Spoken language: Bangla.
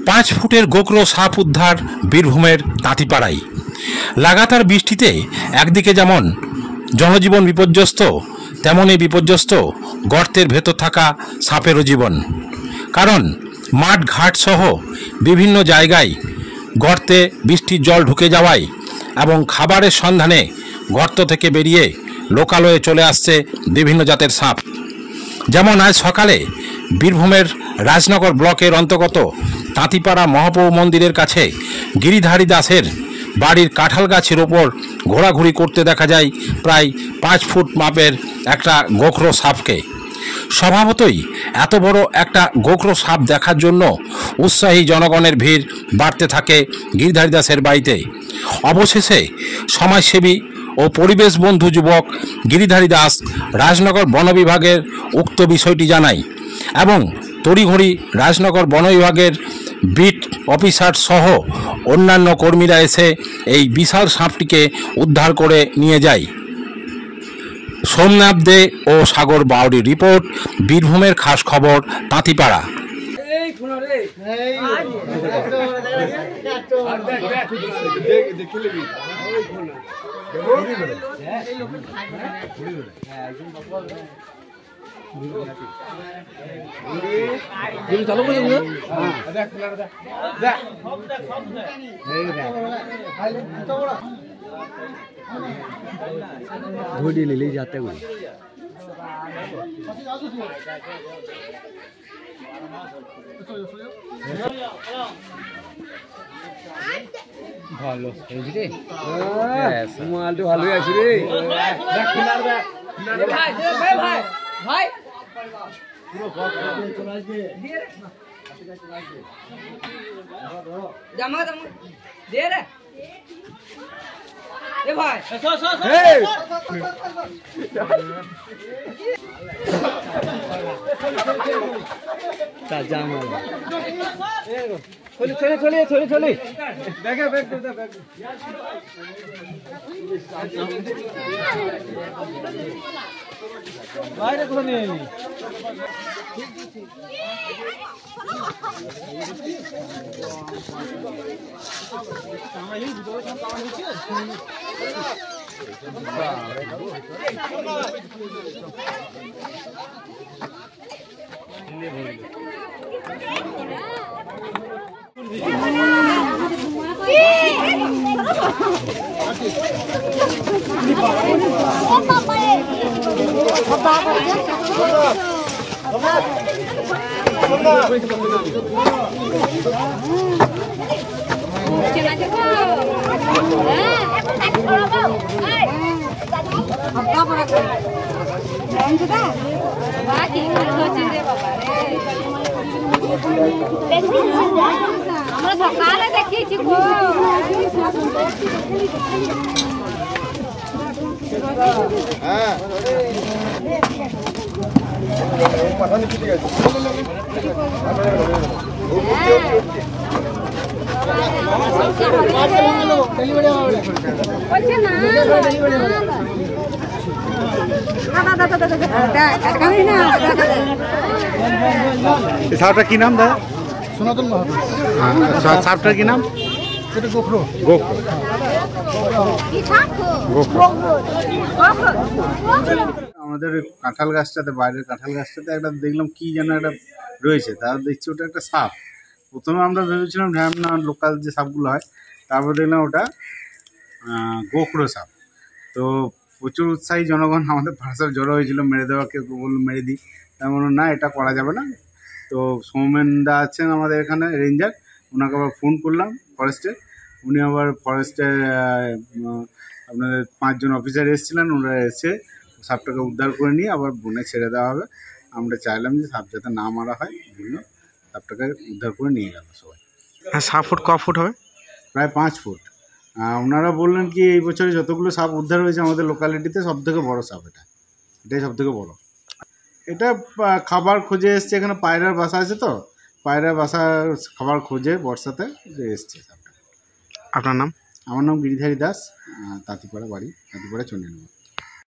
5 ফুটের গোকরো সাপ উদ্ধার বীরভূমের তাঁতিপাড়ায়। লাগাতার বৃষ্টিতে একদিকে যেমন জনজীবন বিপর্যস্ত, তেমনই বিপর্যস্ত গর্তের ভেতর থাকা সাপেরও জীবন। কারণ মাঠ ঘাট সহ বিভিন্ন জায়গায় গর্তে বৃষ্টির জল ঢুকে যাওয়ায় এবং খাবারের সন্ধানে গর্ত থেকে বেরিয়ে লোকালয়ে চলে আসছে বিভিন্ন জাতের সাপ। যেমন আজ সকালে বীরভূমের রাজনগর ব্লকের অন্তর্গত তাঁতিপাড়া মহাপ্রভু মন্দিরের কাছে গিরিধারী দাসের বাড়ির কাঁঠাল গাছের ওপর ঘোরাঘুরি করতে দেখা যায় প্রায় 5 ফুট মাপের একটা গোখরো সাপকে। স্বভাবতই এত বড় একটা গোখরো সাপ দেখার জন্য উৎসাহী জনগণের ভিড় বাড়তে থাকে গিরিধারী দাসের বাড়িতে। অবশেষে সমাজসেবী ও পরিবেশ বন্ধু যুবক গিরিধারী দাস রাজনগর বন বিভাগের উক্ত বিষয়টি জানায় এবং তড়িঘড়ি রাজনগর বন বিভাগের বিট অফিসার সহ অন্যান্য কর্মীরা এসে এই বিশাল সাপটিকে উদ্ধার করে নিয়ে যায়। সোমনাথ দে ও সাগর বাউরির রিপোর্ট, বীরভূমের খাস খবর, তাঁতিপাড়া। धोड़ी ले ले जाते हुए ভালো হয়েছে রে, মালটা ভালোই আছে রে। ভাই ভাই ভাই জামা জামা দে রে এ ভাই জামা চলে দেখে বাইরে কোথাও নিয়ে এলি আমরা সকালে দেখিয়েছি সাপটার কি নাম দাদা? সনাতন মাহাতো। সাপটার কি নাম? সেটা গোখরো। আমাদের কাঁঠাল গাছটাতে, বাইরের কাঁঠাল গাছটাতে একটা দেখলাম কি যেন একটা রয়েছে, তার দেখছি ওটা একটা সাপ। প্রথমে আমরা ভেবেছিলাম না লোকাল যে সাপগুলো হয়, তারপর দেখলাম ওটা গোখরো সাপ। তো প্রচুর উৎসাহী জনগণ আমাদের পাশে জড়ো হয়েছিল, মেরে দেওয়া, কেউ বললো মেরে দিই, তার মানে না, এটা করা যাবে না। তো সৌমেন দা আছেন আমাদের এখানে রেঞ্জার, ওনাকে আবার ফোন করলাম ফরেস্টের, উনি আবার ফরেস্টে আপনাদের 5 জন অফিসার এসেছিলেন, ওনারা এসে সাপটাকে উদ্ধার করে নিয়ে আবার বনে ছেড়ে দেওয়া হবে। আমরা চাইলাম যে সাপ যাতে না মারা হয়, বলল সাপটাকে উদ্ধার করে নিয়ে গেল সবাই। হ্যাঁ, 7 ফুট ক ফুট হবে? প্রায় 5 ফুট। ওনারা বললেন কি এই বছরে যতগুলো সাপ উদ্ধার হয়েছে আমাদের লোকালিটিতে সবথেকে বড় সাপ এটাই সবথেকে বড়। এটা খাবার খোঁজে এসছে, এখানে পায়রার বাসা আছে, তো পায়রার বাসা খাবার খোঁজে বর্ষাতে এসছে সাপটা। আপনার নাম? আমার নাম গিরিধারী দাস, তাঁতিপাড়া বাড়ি, তাঁতিপাড়া চণ্ডীনগর।